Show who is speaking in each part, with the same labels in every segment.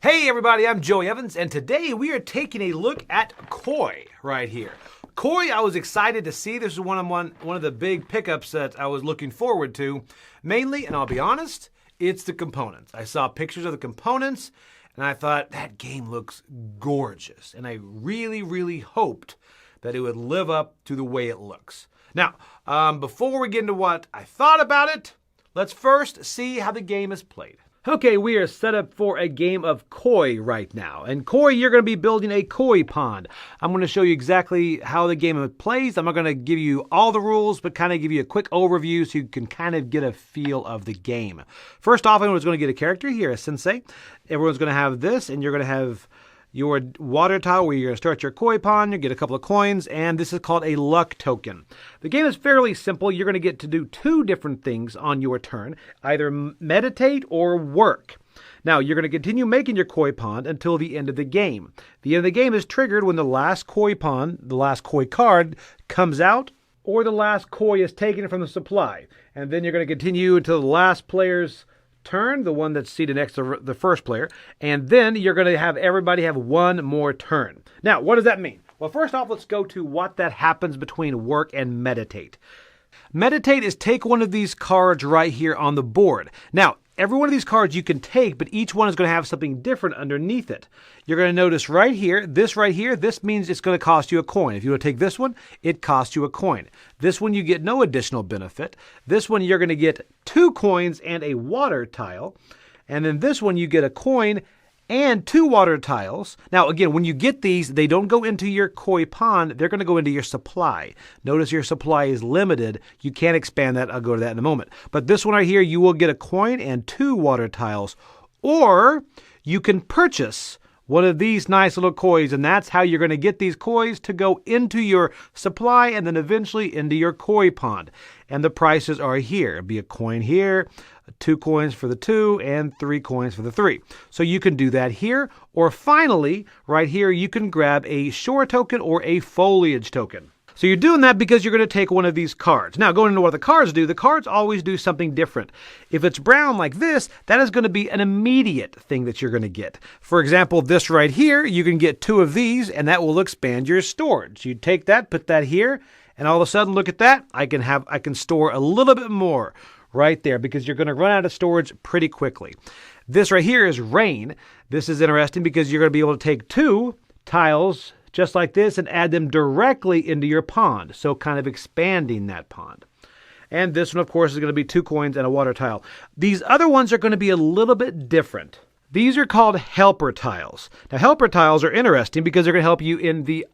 Speaker 1: Hey everybody, I'm Joey Evans, and today we are taking a look at Koi right here. Koi, I was excited to see. This is one of the big pickups that I was looking forward to. Mainly, and I'll be honest, it's the components. I saw pictures of the components, and I thought, that game looks gorgeous. And I really, really hoped that it would live up to the way it looks. Now, before we get into what I thought about it, let's first see how the game is played. Okay, we are set up for a game of Koi right now. And Koi, you're going to be building a koi pond. I'm going to show you exactly how the game plays. I'm not going to give you all the rules, but kind of give you a quick overview so you can kind of get a feel of the game. First off, everyone's going to get a character here, a sensei. Everyone's going to have this, and you're going to have your water tile where you're going to start your koi pond. You get a couple of coins, and this is called a luck token. The game is fairly simple. You're going to get to do two different things on your turn, either meditate or work. Now, you're going to continue making your koi pond until the end of the game. The end of the game is triggered when the last koi pond, the last koi card, comes out, or the last koi is taken from the supply. And then you're going to continue until the last player's turn, the one that's seated next to the first player, and then you're going to have everybody have one more turn. Now, what does that mean? Well, first off, let's go to what that happens between work and meditate. Meditate is take one of these cards right here on the board. Now, every one of these cards you can take, but each one is going to have something different underneath it. You're going to notice right here, this means it's going to cost you a coin. If you want to take this one, it costs you a coin. This one you get no additional benefit. This one you're going to get 2 coins and a water tile. And then this one you get a coin and 2 water tiles. Now, again, when you get these, they don't go into your koi pond. They're going to go into your supply. Notice your supply is limited. You can't expand that. I'll go to that in a moment. But this one right here, you will get a coin and 2 water tiles. Or you can purchase one of these nice little kois, and that's how you're going to get these kois to go into your supply and then eventually into your koi pond. And the prices are here. It'll be a coin here, 2 coins for the 2, and 3 coins for the 3. So you can do that here. Or finally, right here, you can grab a shore token or a foliage token. So you're doing that because you're going to take one of these cards. Now, going into what the cards always do something different. If it's brown like this, that is going to be an immediate thing that you're going to get. For example, this right here, you can get 2 of these, and that will expand your storage. You take that, put that here, and all of a sudden, look at that. I can store a little bit more right there because you're going to run out of storage pretty quickly. This right here is rain. This is interesting because you're going to be able to take 2 tiles just like this and add them directly into your pond. So kind of expanding that pond. And this one, of course, is going to be 2 coins and a water tile. These other ones are going to be a little bit different. These are called helper tiles. Now, helper tiles are interesting because they're going to help you in the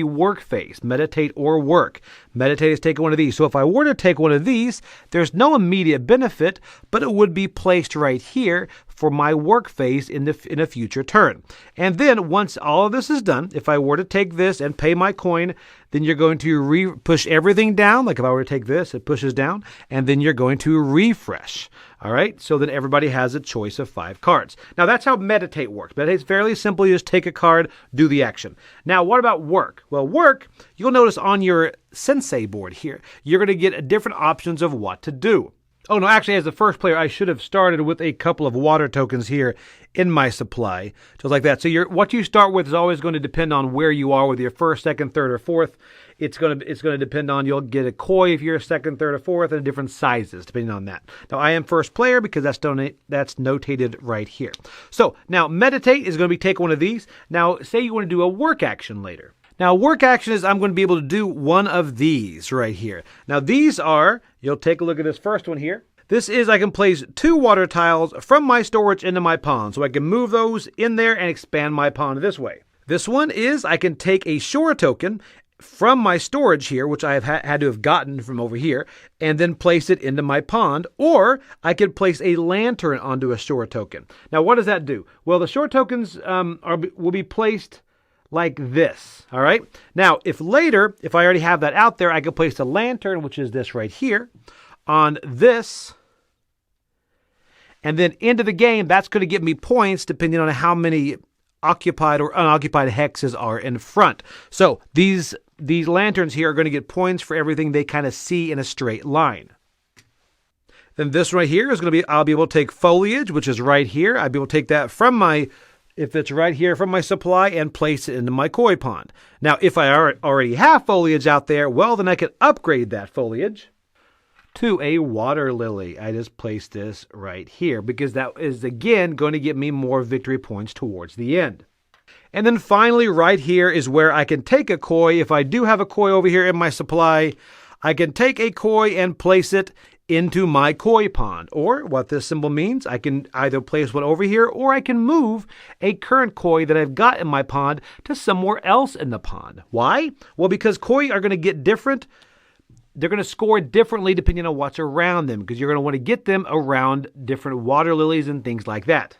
Speaker 1: work phase, meditate or work. Meditate is taking one of these. So if I were to take one of these, there's no immediate benefit, but it would be placed right here for my work phase in a future turn. And then once all of this is done, if I were to take this and pay my coin, then you're going to push everything down. Like if I were to take this, it pushes down, and then you're going to refresh. All right, so then everybody has a choice of 5 cards. Now that's how meditate works. Meditate's fairly simple. You just take a card, do the action. Now what about work? Well, work, you'll notice on your sensei board here, you're going to get different options of what to do. Oh, no, actually, as the first player, I should have started with a couple of water tokens here in my supply, just like that. So what you start with is always going to depend on where you are with your first, second, third, or fourth. It's going to depend on, you'll get a koi if you're second, third, or fourth, and different sizes, depending on that. Now, I am first player because that's notated right here. So, now, meditate is going to be take one of these. Now, say you want to do a work action later. Now, work action is I'm going to be able to do one of these right here. Now, these are, you'll take a look at this first one here. This is I can place 2 water tiles from my storage into my pond. So I can move those in there and expand my pond this way. This one is I can take a shore token from my storage here, which I have had to have gotten from over here, and then place it into my pond. Or I could place a lantern onto a shore token. Now, what does that do? Well, the shore tokens will be placed like this, all right? Now, if I already have that out there, I can place a lantern, which is this right here, on this, and then into the game, that's going to give me points depending on how many occupied or unoccupied hexes are in front. So these lanterns here are going to get points for everything they kind of see in a straight line. Then this right here is going to be, I'll be able to take foliage, which is right here. I'll be able to take that from my if it's right here from my supply, and place it into my koi pond. Now, if I already have foliage out there, well, then I can upgrade that foliage to a water lily. I just place this right here because that is, again, going to get me more victory points towards the end. And then finally, right here is where I can take a koi. If I do have a koi over here in my supply, I can take a koi and place it into my koi pond. Or what this symbol means, I can either place one over here, or I can move a current koi that I've got in my pond to somewhere else in the pond. Why? Well, because koi are going to get different. They're going to score differently depending on what's around them, because you're going to want to get them around different water lilies and things like that.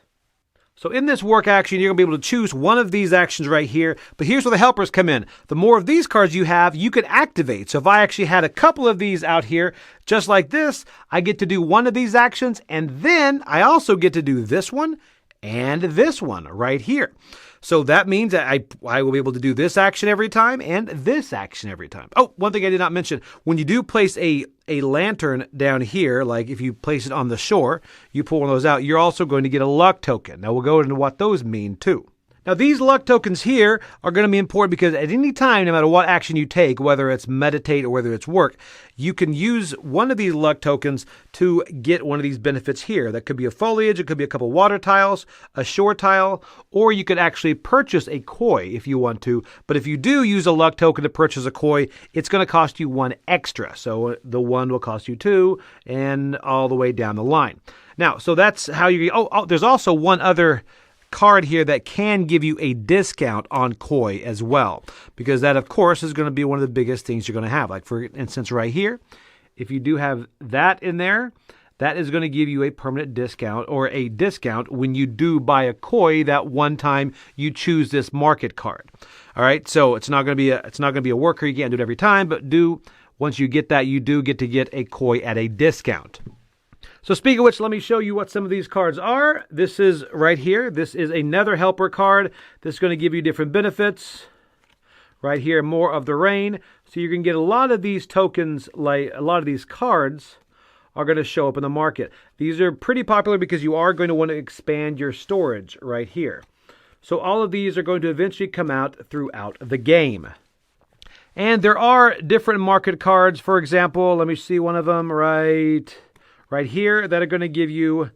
Speaker 1: So in this work action, you're going to be able to choose one of these actions right here. But here's where the helpers come in. The more of these cards you have, you can activate. So if I actually had a couple of these out here, just like this, I get to do one of these actions. And then I also get to do this one and this one right here. So that means that I will be able to do this action every time and this action every time. Oh, one thing I did not mention. When you do place a lantern down here, like if you place it on the shore, you pull one of those out, you're also going to get a luck token. Now we'll go into what those mean too. Now these luck tokens here are going to be important because at any time, no matter what action you take, whether it's meditate or whether it's work, you can use one of these luck tokens to get one of these benefits here. That could be a foliage, it could be a couple water tiles, a shore tile, or you could actually purchase a koi if you want to. But if you do use a luck token to purchase a koi, it's going to cost you one extra. So the one will cost you two and all the way down the line. Now, so that's how you, there's also one other card here that can give you a discount on koi as well, because that of course is going to be one of the biggest things you're going to have. Like for instance right here, if you do have that in there, that is going to give you a permanent discount or a discount when you do buy a koi that one time you choose this market card. All right, so it's not going to be a worker. You can't do it every time, but once you get that, you do get to get a koi at a discount. So speaking of which, let me show you what some of these cards are. This is right here. This is another helper card. This is going to give you different benefits. Right here, more of the rain. So you can get a lot of these tokens, like a lot of these cards are going to show up in the market. These are pretty popular because you are going to want to expand your storage right here. So all of these are going to eventually come out throughout the game. And there are different market cards. For example, let me see one of them right here that are going to give you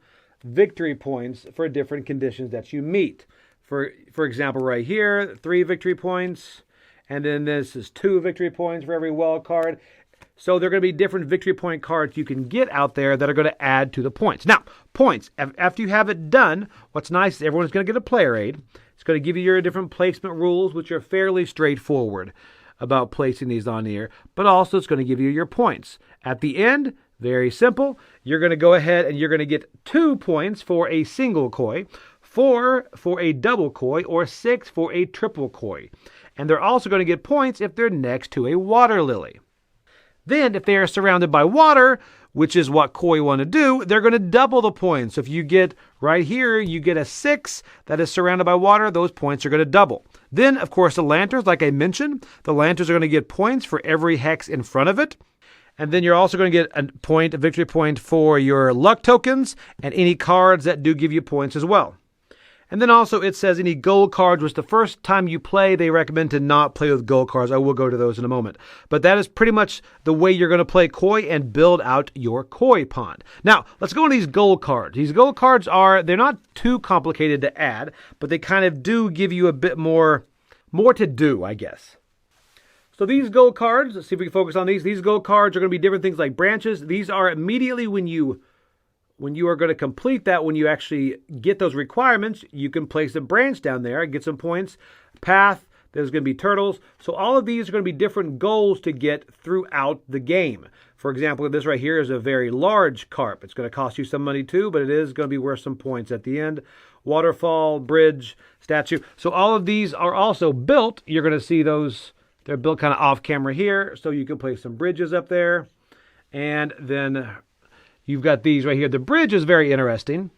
Speaker 1: victory points for different conditions that you meet. For example, right here, 3 victory points, and then this is 2 victory points for every wild card. So there are going to be different victory point cards you can get out there that are going to add to the points. Now, points, after you have it done, what's nice is everyone's going to get a player aid. It's going to give you your different placement rules, which are fairly straightforward about placing these on here, but also it's going to give you your points. At the end, very simple. You're going to go ahead and you're going to get 2 points for a single koi, 4 for a double koi, or 6 for a triple koi. And they're also going to get points if they're next to a water lily. Then, if they are surrounded by water, which is what koi want to do, they're going to double the points. So if you get right here, you get a 6 that is surrounded by water, those points are going to double. Then, of course, the lanterns, like I mentioned, the lanterns are going to get points for every hex in front of it. And then you're also going to get a victory point for your luck tokens and any cards that do give you points as well. And then also it says any gold cards, which the first time you play, they recommend to not play with gold cards. I will go to those in a moment. But that is pretty much the way you're going to play koi and build out your koi pond. Now, let's go into these gold cards. These gold cards they're not too complicated to add, but they kind of do give you a bit more to do, I guess. So these gold cards, let's see if we can focus on these. These gold cards are going to be different things like branches. These are immediately when you are going to complete that, when you actually get those requirements, you can place a branch down there, get some points. Path, there's going to be turtles. So all of these are going to be different goals to get throughout the game. For example, this right here is a very large carp. It's going to cost you some money too, but it is going to be worth some points at the end. Waterfall, bridge, statue. So all of these are also built. You're going to see those. They're built kind of off camera here, so you can place some bridges up there. And then you've got these right here. The bridge is very interesting.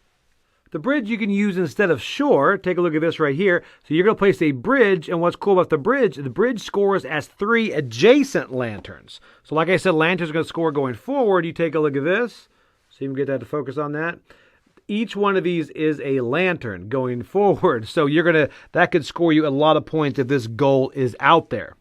Speaker 1: The bridge you can use instead of shore. Take a look at this right here. So you're going to place a bridge, and what's cool about the bridge scores as 3 adjacent lanterns. So like I said, lanterns are going to score going forward. You take a look at this. See if we can get that to focus on that. each one of these is a lantern going forward. So that could score you a lot of points if this goal is out there.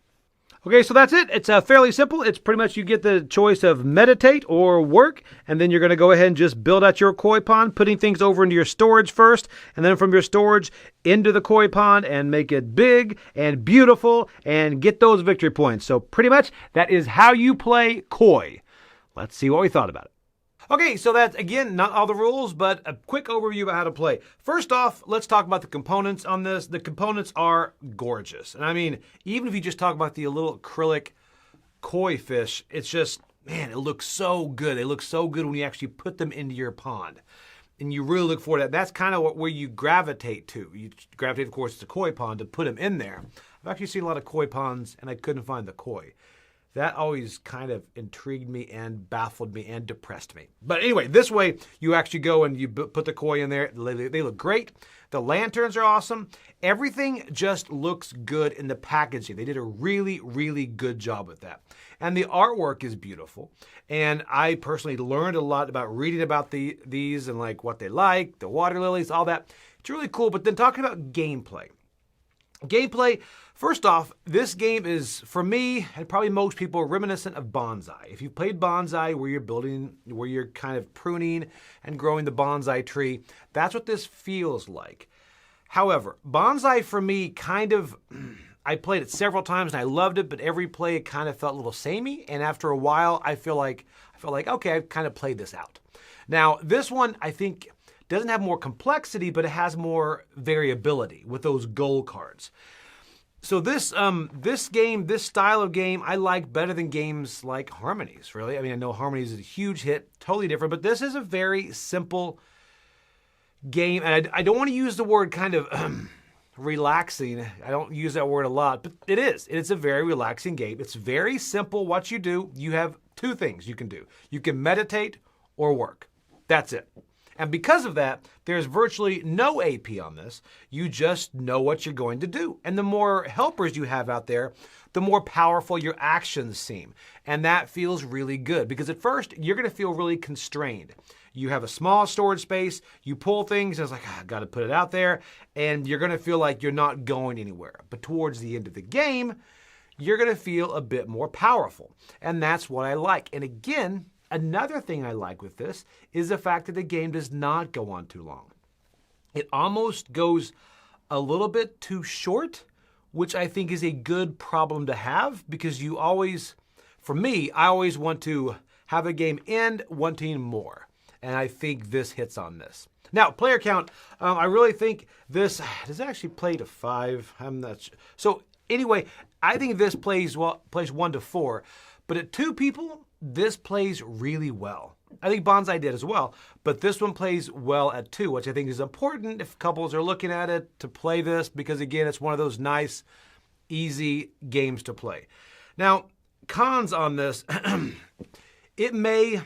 Speaker 1: Okay, so that's it. It's fairly simple. It's pretty much you get the choice of meditate or work, and then you're going to go ahead and just build out your koi pond, putting things over into your storage first, and then from your storage into the koi pond and make it big and beautiful and get those victory points. So pretty much that is how you play koi. Let's see what we thought about it. Okay, so that's, again, not all the rules, but a quick overview about how to play. First off, let's talk about the components on this. The components are gorgeous. And I mean, even if you just talk about the little acrylic koi fish, it's just, man, it looks so good. They look so good when you actually put them into your pond. And you really look forward to that. That's kind of where you gravitate to. You gravitate, of course, to koi pond to put them in there. I've actually seen a lot of koi ponds, and I couldn't find the koi. That always kind of intrigued me and baffled me and depressed me. But anyway, this way you actually go and you put the koi in there. They look great. The lanterns are awesome. Everything just looks good in the packaging. They did a really, really good job with that. And the artwork is beautiful. And I personally learned a lot about reading about these and like what they like, the water lilies, all that. It's really cool. But then talking about gameplay. Gameplay, first off, this game is, for me, and probably most people, reminiscent of bonsai. If you've played bonsai, where you're kind of pruning and growing the bonsai tree, that's what this feels like. However, bonsai for me I played it several times and I loved it, but every play it kind of felt a little samey, and after a while, I felt like, okay, I've kind of played this out. Now, this one, I think, doesn't have more complexity, but it has more variability with those goal cards. So this style of game, I like better than games like Harmonies, really. I mean, I know Harmonies is a huge hit, totally different, but this is a very simple game. And I don't want to use the word kind of relaxing. I don't use that word a lot, but it is. It's a very relaxing game. It's very simple what you do. You have two things you can do. You can meditate or work. That's it. And because of that, there's virtually no AP on this. You just know what you're going to do. And the more helpers you have out there, the more powerful your actions seem. And that feels really good because at first, you're going to feel really constrained. You have a small storage space, you pull things, and it's like, I got to put it out there, and you're going to feel like you're not going anywhere. But towards the end of the game, you're going to feel a bit more powerful. And that's what I like. And again, another thing I like with this is the fact that the game does not go on too long. It almost goes a little bit too short, which I think is a good problem to have because you always, for me, I always want to have a game end wanting more. And I think this hits on this. Now, player count, I really think this, does it actually play to 5? I'm not sure. So anyway, I think this plays 1 to 4, but at 2 people, this plays really well. I think Bonsai did as well, but this one plays well at 2, which I think is important if couples are looking at it to play this because, again, it's one of those nice, easy games to play. Now, cons on this, it may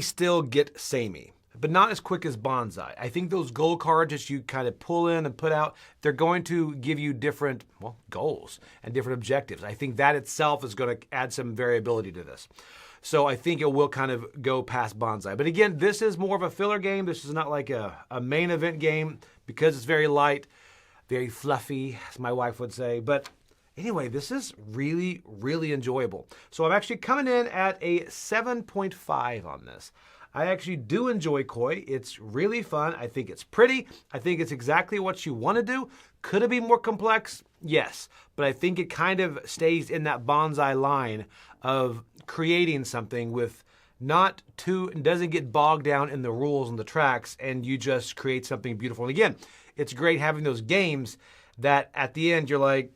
Speaker 1: still get samey, but not as quick as Bonsai. I think those goal cards that you kind of pull in and put out, they're going to give you different, goals and different objectives. I think that itself is going to add some variability to this. So I think it will kind of go past Bonsai. But again, this is more of a filler game. This is not like a main event game because it's very light, very fluffy, as my wife would say. But anyway, this is really, really enjoyable. So I'm actually coming in at a 7.5 on this. I actually do enjoy koi. It's really fun. I think it's pretty. I think it's exactly what you want to do. Could it be more complex? Yes. But I think it kind of stays in that bonsai line of creating something with not too, doesn't get bogged down in the rules and the tracks, and you just create something beautiful. And again, it's great having those games that at the end you're like,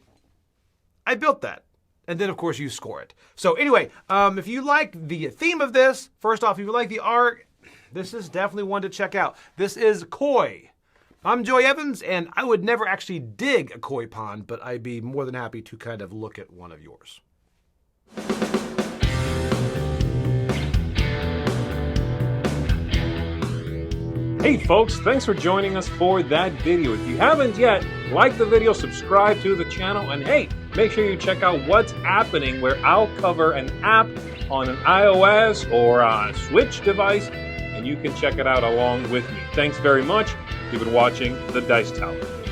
Speaker 1: I built that. And then, of course, you score it. So anyway, if you like the theme of this, first off, if you like the art, this is definitely one to check out. This is Koi. I'm Joey Evans, and I would never actually dig a koi pond, but I'd be more than happy to kind of look at one of yours.
Speaker 2: Hey folks, thanks for joining us for that video. If you haven't yet, like the video, subscribe to the channel, and hey, make sure you check out what's happening where I'll cover an app on an iOS or a Switch device and you can check it out along with me. Thanks very much. You've been watching The Dice Tower.